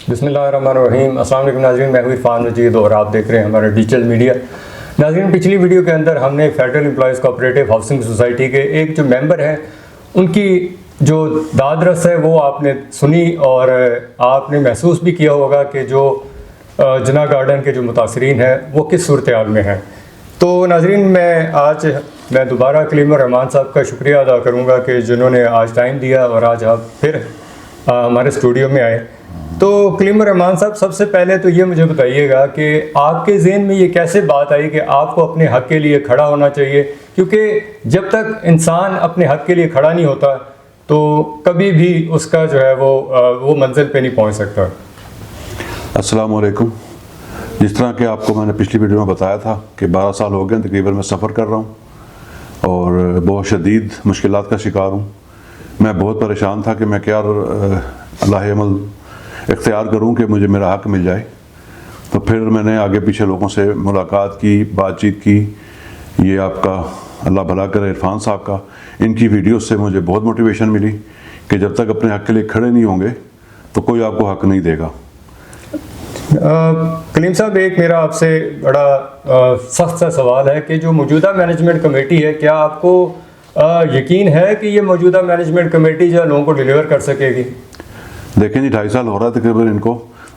बिस्मिल्लाहिर्रहमानिर्रहीम। अस्सलाम वालेकुम नाज़रीन, मैं हूं इरफान मजीद और आप देख रहे हैं हमारा डिजिटल मीडिया। नाज़रीन, पिछली वीडियो के अंदर हमने federal employees cooperative housing society के एक जो मेंबर हैं उनकी जो दाद रस है वो आपने सुनी और आपने महसूस भी किया होगा कि जो जना गार्डन के जो मुतासरीन हैं वो किस सूरत हाल में हैं। तो नाज़रीन, मैं दोबारा कलीम रहमान साहब का शुक्रिया अदा करूँगा कि जिन्होंने आज टाइम दिया और आज आप फिर हमारे स्टूडियो में आए। तो कलीम रहमान साहब, सबसे पहले तो ये मुझे बताइएगा कि आपके ज़हन में ये कैसे बात आई कि आपको अपने हक़ के लिए खड़ा होना चाहिए, क्योंकि जब तक इंसान अपने हक़ के लिए खड़ा नहीं होता तो कभी भी उसका जो है वो मंजिल पे नहीं पहुंच सकता। अस्सलाम वालेकुम। जिस तरह के आपको मैंने पिछली वीडियो में बताया था कि 12 साल हो गए तकरीबन मैं सफ़र कर रहा हूँ और बहुत शदीद मुश्किलात का शिकार हूँ। मैं बहुत परेशान था कि मैं क्या अल्लाह अमल इख्तियार करूं कि मुझे मेरा हक़ मिल जाए। तो फिर मैंने आगे पीछे लोगों से मुलाकात की, बातचीत की। ये आपका अल्लाह भला करे इरफान साहब का, इनकी वीडियोस से मुझे बहुत मोटिवेशन मिली कि जब तक अपने हक़ के लिए खड़े नहीं होंगे तो कोई आपको हक़ नहीं देगा। कलीम साहब, एक मेरा आपसे बड़ा सख्त सा सवाल है कि जो मौजूदा मैनेजमेंट कमेटी है, क्या आपको यकीन है कि ये मौजूदा मैनेजमेंट कमेटी जो लोगों को डिलीवर कर सकेगी? देखें जी, 2.5 साल हो रहा है तकरीबन इनको,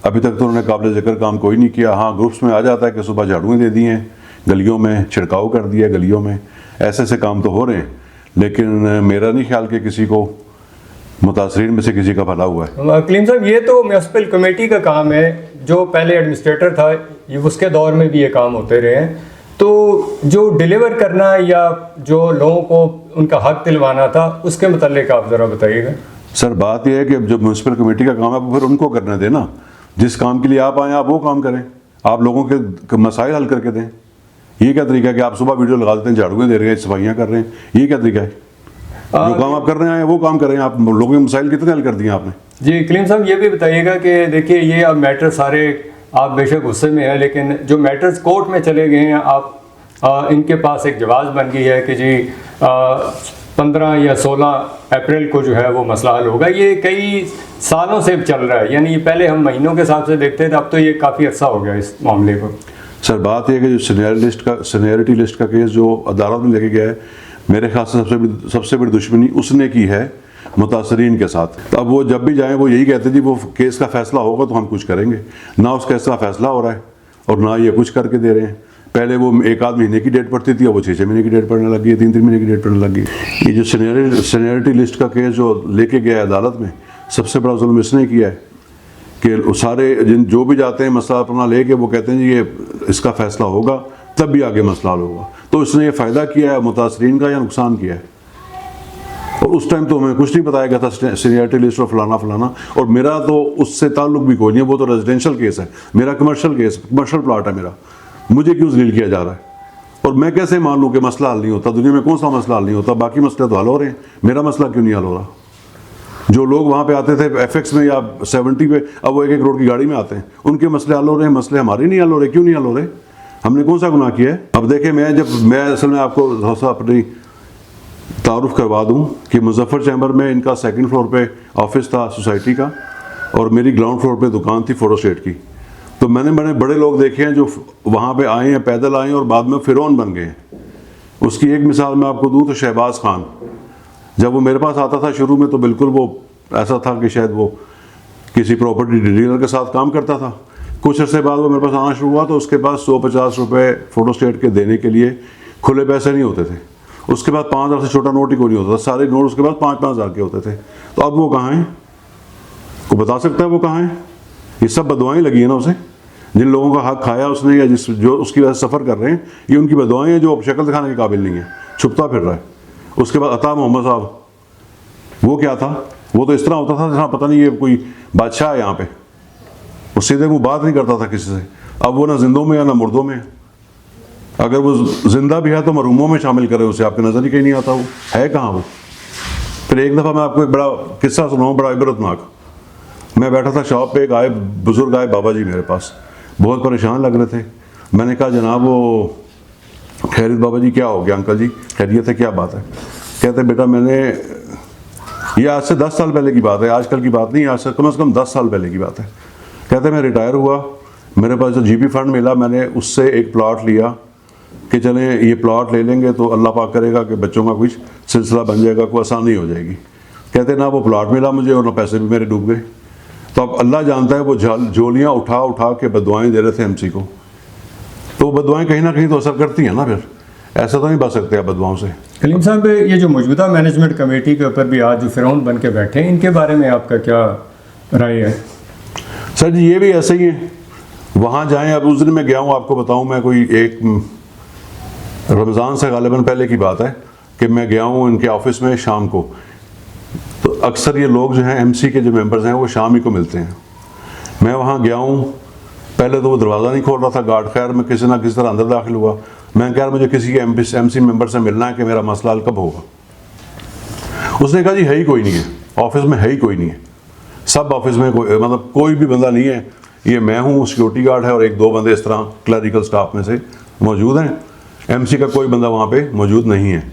अभी तक तो उन्होंने काबिल ज़िक्र काम कोई नहीं किया। हाँ, ग्रुप्स में आ जाता है कि सुबह झाड़ुएँ दे दिए हैं, गलियों में छिड़काव कर दिया, गलियों में ऐसे ऐसे काम तो हो रहे हैं, लेकिन मेरा नहीं ख्याल कि किसी को मुतासरीन में से किसी का भला हुआ है। कलीम साहब, ये तो म्यूनसिपल कमेटी का काम है, जो पहले एडमिनिस्ट्रेटर था ये उसके दौर में भी ये काम होते रहे हैं। तो जो डिलीवर करना या जो लोगों को उनका हक़ दिलवाना था उसके मतलब आप ज़रा बताइएगा। सर, बात यह है कि जब म्यूनसिपल कमेटी का काम है फिर उनको करने दें ना। जिस काम के लिए आप आए आप वो काम करें, आप लोगों के मसाइल हल करके दें। ये क्या तरीका है कि आप सुबह वीडियो लगा देते हैं, झाड़ुएँ दे रहे हैं, सफाइयाँ कर रहे हैं? ये क्या तरीका है? जो काम आप कर रहे हैं वो काम करें। आप लोगों के मसाइल कितने हल कर दिए आपने? जी कलीम साहब, ये भी बताइएगा कि देखिए, ये अब मैटर सारे, आप बेशक गुस्से में हैं, लेकिन जो मैटर्स कोर्ट में चले गए हैं, आप इनके पास एक जवाब बन गई है कि जी 15 या 16 अप्रैल को जो है वो मसला हल होगा। ये कई सालों से चल रहा है, यानी पहले हम महीनों के हिसाब से देखते थे, अब तो ये काफ़ी अर्सा हो गया इस मामले को। सर, बात यह है कि जो सीनियरिटी लिस्ट का केस जो अदालत में लेके गया है, मेरे ख्याल से सबसे बड़ी दुश्मनी उसने की है मुतासरीन के साथ। तो अब वो जब भी जाएँ वो यही कहते जी वो केस का फैसला होगा तो हम कुछ करेंगे। ना उस केस का फैसला हो रहा है और ना ये कुछ करके दे रहे हैं। पहले वो 1 आध महीने की डेट पड़ती थी, अब वो 6 महीने की डेट पड़ने लगी है, 3 महीने की डेट पड़ने लगी। ये जो सीनियरिटी लिस्ट का केस जो लेके गया है अदालत में, सबसे बड़ा जुल्म इसने किया है कि सारे जो भी जाते हैं मसला अपना लेके वो कहते हैं जी ये इसका फैसला होगा तब भी आगे मसला हल होगा। तो इसने ये फ़ायदा किया है मुतासरीन का या नुकसान किया है? और उस टाइम तो हमें कुछ नहीं बताया गया था सीनियरिटी लिस्ट और फलाना फलाना, और मेरा तो उससे ताल्लुक भी कोई नहीं है। वो तो रेजिडेंशियल केस है, मेरा कमर्शियल प्लाट है मेरा। मुझे क्यों जलील किया जा रहा है? और मैं कैसे मान लूँ कि मसला हल नहीं होता? दुनिया में कौन सा मसला हल नहीं होता? बाकी मसले तो हल हो रहे हैं, मेरा मसला क्यों नहीं हल हो रहा? जो लोग वहाँ पे आते थे FX में या 70 पे, अब वो 1-1 करोड़ की गाड़ी में आते हैं, उनके मसले हल हो रहे हैं, मसले हमारे नहीं हल हो रहे। क्यों नहीं हल हो रहे? हमने कौन सा गुनाह किया है? अब देखें, मैं असल में आपको थोड़ा सा अपनी तारुफ करवा दूँ कि मुजफ्फर चैम्बर में इनका 2nd फ्लोर पे ऑफिस था सोसाइटी का और मेरी ग्राउंड फ्लोर पे दुकान थी फोटो स्टेट की। तो मैंने बड़े लोग देखे हैं जो वहाँ पे आए हैं, पैदल आए हैं और बाद में फिरौन बन गए हैं। उसकी एक मिसाल मैं आपको दूँ तो शहबाज खान, जब वो मेरे पास आता था शुरू में तो बिल्कुल वो ऐसा था कि शायद वो किसी प्रॉपर्टी डीलर के साथ काम करता था। कुछ अर्से बाद वो मेरे पास आना शुरू हुआ तो उसके पास 150 रुपये फोटो स्टेट के देने के लिए खुले पैसे नहीं होते थे। उसके बाद 5,000 से छोटा नोट ही कोई नहीं होता था, सारे नोट उसके पास 5-5 हज़ार के होते थे। तो अब वो कहाँ हैं? को बता सकता है वो कहाँ है? ये सब बदुआएं लगी है ना उसे, जिन लोगों का हक खाया उसने या जो उसकी वजह से सफ़र कर रहे हैं, ये उनकी बदुआएं हैं जो अब शक्ल दिखाने के काबिल नहीं है, छुपता फिर रहा है। उसके बाद अता मोहम्मद साहब, वो क्या था? वो तो इस तरह होता था जहाँ पता नहीं ये कोई बादशाह है यहाँ पे, वो सीधे मुँह बात नहीं करता था किसी से। अब वो ना जिंदों में या ना मुर्दों में है। अगर वो जिंदा भी है तो मरूमों में शामिल करें उसे, आपकी नज़र ही कहीं नहीं आता वो है कहाँ वो। फिर एक दफ़ा मैं आपको एक बड़ा किस्सा सुनाऊँ, बड़ा इबरतनाक। मैं बैठा था शॉप पे, एक बुजुर्ग आए बाबा जी मेरे पास, बहुत परेशान लग रहे थे। मैंने कहा जनाब वो खैरियत? बाबा जी क्या हो गया? अंकल जी खैरियत है, क्या बात है? कहते बेटा मैंने, ये आज से 10 साल पहले की बात है, आजकल की बात नहीं, आज से कम 10 साल पहले की बात है। कहते मैं रिटायर हुआ, मेरे पास जो जीपी फंड मिला, मैंने उससे एक प्लॉट लिया कि चलें ये प्लॉट ले लेंगे तो अल्लाह पाक करेगा कि बच्चों का कुछ सिलसिला बन जाएगा, कोई आसानी हो जाएगी। कहते ना वो प्लॉट मिला मुझे और ना पैसे भी मेरे डूब गए। तो अब अल्लाह जानता है वो झोलियाँ उठा उठा के बदुआएँ दे रहे थे एमसी को, तो वो बदुआएँ कहीं ना कहीं तो असर करती हैं ना, फिर ऐसा तो नहीं बच सकते आप बदुआओं से। कलीम साहब, ये जो मौजूदा मैनेजमेंट कमेटी के ऊपर भी आज जो फिरौन बन के बैठे हैं, इनके बारे में आपका क्या राय है? सर जी ये भी ऐसे ही है, वहाँ जाएं। अब उस दिन मैं गया हूँ, आपको बताऊँ, मैं कोई एक रमज़ान से गालिबन पहले की बात है कि मैं गया हूँ इनके ऑफिस में शाम को। तो अक्सर ये लोग जो हैं एमसी के जो मेंबर्स हैं वो शाम ही को मिलते हैं। मैं वहाँ गया हूँ, पहले तो वो दरवाज़ा नहीं खोल रहा था गार्ड। खैर मैं किसी ना किसी तरह अंदर दाखिल हुआ। मैं कह रहा मुझे किसी के एमसी मेंबर से मिलना है कि मेरा मसला हल कब होगा। उसने कहा जी है ही कोई नहीं है ऑफिस में, है ही कोई नहीं है, सब ऑफिस में मतलब कोई भी बंदा नहीं है, ये मैं हूँ, सिक्योरिटी गार्ड है और एक दो बंदे इस तरह क्लरिकल स्टाफ में से मौजूद हैं। एमसी का कोई बंदा वहाँ पे मौजूद नहीं है।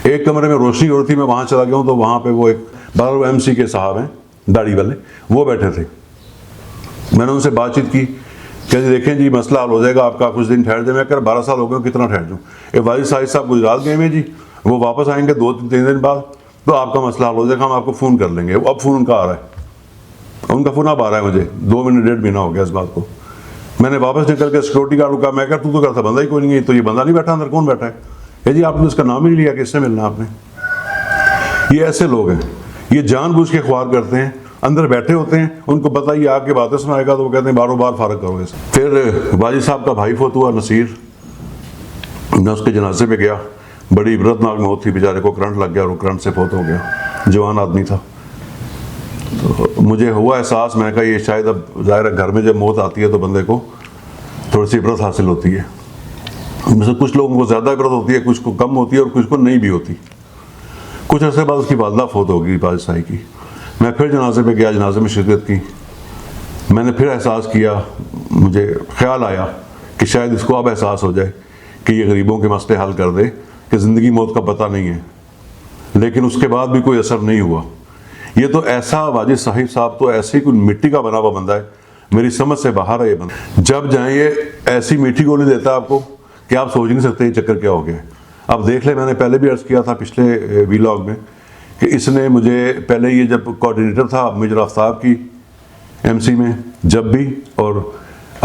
एक कमरे में रोशनी हो रही थी, मैं वहाँ चला गया हूँ तो वहाँ पे वो एक 12 एमसी के साहब हैं दाढ़ी वाले, वो बैठे थे। मैंने उनसे बातचीत की कि जी देखें जी मसला हल हो जाएगा आपका, कुछ दिन ठहर जाए। मैं कर 12 साल हो गए, कितना ठहर जाऊँ। एक वाजिद साहब गुजरात गए में जी, वो वापस आएंगे 2-3 दिन बाद, तो आपका मसला हल हो जाएगा, हम आपको फ़ोन कर लेंगे। अब फ़ोन उनका आ रहा है, उनका फ़ोन अब आ रहा है मुझे, 2 मिनट 1.5 महीना हो गया इस बात को। मैंने वापस निकल के सिक्योरिटी गार्ड को कहा, मैं कहा तू तो करता बंदा ही कोई नहीं है, तो ये बंदा नहीं बैठा अंदर, कौन बैठा है जी? आपने इसका नाम ही नहीं लिया, किससे मिलना आपने? ये ऐसे लोग हैं, ये जानबूझ के ख्वार करते हैं, अंदर बैठे होते हैं, उनको पता ही आके बातें सुनाएगा तो वो कहते हैं बारों बार फारग करोगे। फिर वाजिद साहब का भाई फोत हुआ नसीर, मैं उसके जनाजे पे गया, बड़ी इबरतनाक मौत थी, बेचारे को करंट लग गया और वो करंट से फोत हो गया, जवान आदमी था। तो मुझे हुआ एहसास, मैं कहा ये शायद अब ज़ाहिर है घर में जब मौत आती है तो बंदे को थोड़ी सी इबरत हासिल होती है। जैसे कुछ लोगों को ज़्यादा इबरत होती है, कुछ को कम होती है और कुछ को नहीं भी होती। कुछ अर्से बाद उसकी वालदा फोत हो गई वाजिद साहब की। मैं फिर जनाजे पे गया, जनाजे में शिरकत की। मैंने फिर एहसास किया, मुझे ख्याल आया कि शायद इसको अब एहसास हो जाए कि ये गरीबों के मसले हल कर दे, कि ज़िंदगी मौत का पता नहीं है। लेकिन उसके बाद भी कोई असर नहीं हुआ। ये तो ऐसा वाजिद साहब तो ऐसी कोई मिट्टी का बना हुआ बंदा है, मेरी समझ से बाहर है ये बंदा। जब जाए ये ऐसी मीठी गोली देता है आपको कि आप सोच नहीं सकते ये चक्कर क्या हो गया। अब देख ले, मैंने पहले भी अर्ज़ किया था पिछले वीलॉग में कि इसने मुझे पहले, ये जब कोऑर्डिनेटर था मेजर आफ्ताब की एमसी में जब भी, और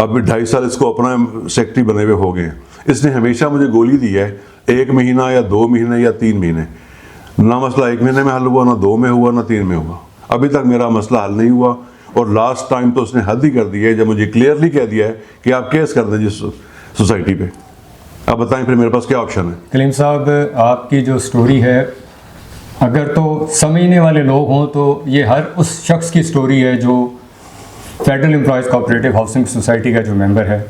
अब 2.5 साल इसको अपना सेक्रेटरी बने हुए हो गए, इसने हमेशा मुझे गोली दी है 1 महीना या 2 महीने या 3 महीने। ना मसला 1 महीने में हल हुआ, ना 2 में हुआ, ना 3 में हुआ। अभी तक मेरा मसला हल नहीं हुआ। और लास्ट टाइम तो उसने हद ही कर दी है जब मुझे क्लियरली कह दिया है कि आप केस कर दें जिस सोसाइटी पे। अब बताएं फिर मेरे पास क्या ऑप्शन है? कलीम साहब, आपकी जो स्टोरी है, अगर तो समझने वाले लोग हों तो ये हर उस शख्स की स्टोरी है जो federal employees cooperative housing society का जो मेंबर है।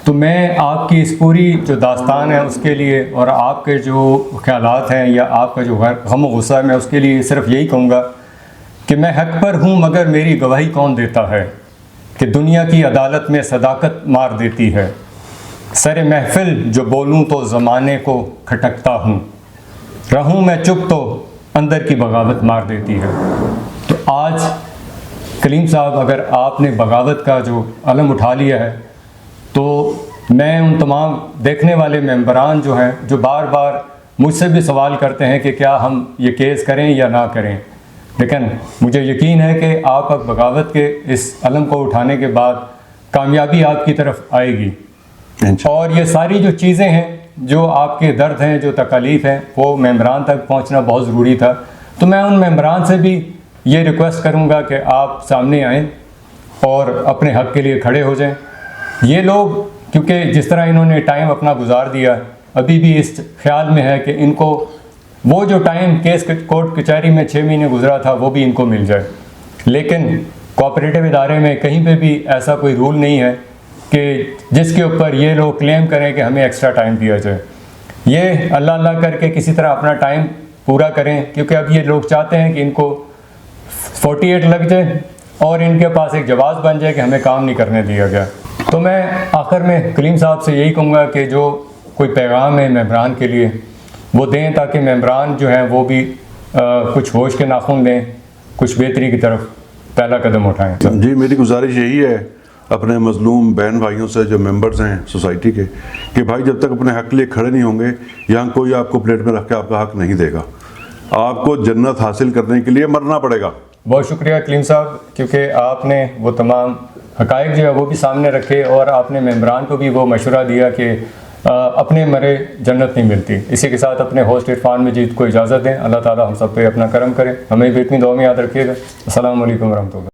तो मैं आपकी इस पूरी जो दास्तान है उसके लिए, और आपके जो ख्यालात हैं या आपका जो गम गुस्सा है, मैं उसके लिए सिर्फ यही कहूँगा कि मैं हक पर हूँ मगर मेरी गवाही कौन देता है, कि दुनिया की अदालत में सदाकत मार देती है, सरे महफिल जो बोलूँ तो ज़माने को खटकता हूँ, रहूँ मैं चुप तो अंदर की बगावत मार देती है। तो आज कलीम साहब, अगर आपने बगावत का जो अलम उठा लिया है, तो मैं उन तमाम देखने वाले मेंबरान जो हैं, जो बार बार मुझसे भी सवाल करते हैं कि क्या हम ये केस करें या ना करें, लेकिन मुझे यकीन है कि आप अब बगावत के इस अलम को उठाने के बाद कामयाबी आपकी तरफ आएगी। और ये सारी जो चीज़ें हैं, जो आपके दर्द हैं, जो तकलीफ़ हैं, वो मेंबरान तक पहुंचना बहुत ज़रूरी था। तो मैं उन मेंबरान से भी ये रिक्वेस्ट करूंगा कि आप सामने आएँ और अपने हक़ के लिए खड़े हो जाएं। ये लोग, क्योंकि जिस तरह इन्होंने टाइम अपना गुजार दिया, अभी भी इस ख्याल में है कि इनको वो जो टाइम केस कोर्ट कचहरी में 6 महीने गुजरा था वो भी इनको मिल जाए। लेकिन कोऑपरेटिव इदारे में कहीं पे भी ऐसा कोई रूल नहीं है कि जिसके ऊपर ये लोग क्लेम करें कि हमें एक्स्ट्रा टाइम दिया जाए। ये अल्लाह अल्लाह करके किसी तरह अपना टाइम पूरा करें, क्योंकि अब ये लोग चाहते हैं कि इनको 48 लग जाए और इनके पास एक जवाब बन जाए कि हमें काम नहीं करने दिया गया। तो मैं आखिर में कलीम साहब से यही कहूँगा कि जो कोई पैगाम है मेंबरान के लिए वो दें, ताकि मेंबरान जो हैं वो भी कुछ होश के नाखून दें कुछ बेहतरी की तरफ। पहला कदम उठाएं। जी, मेरी गुजारिश यही है अपने मजलूम बहन भाइयों से जो मेंबर्स हैं सोसाइटी के, कि भाई जब तक अपने हक के लिए खड़े नहीं होंगे, यहाँ कोई आपको प्लेट में रख के आपका हक नहीं देगा। आपको जन्नत हासिल करने के लिए मरना पड़ेगा। बहुत शुक्रिया कलीम साहब, क्योंकि आपने वो तमाम हकायक जो है वो भी सामने रखे और आपने मेम्बरान को भी वो मशवरा दिया कि अपने मरे जन्नत नहीं मिलती। इसी के साथ अपने होस्ट इरफान मजीद को इजाज़त दें। अल्लाह ताला हम सब पे अपना करम करे, हमें भी इतनी दुआ में याद रखिएगा। अस्सलाम वालेकुम रहमतुल्लाह।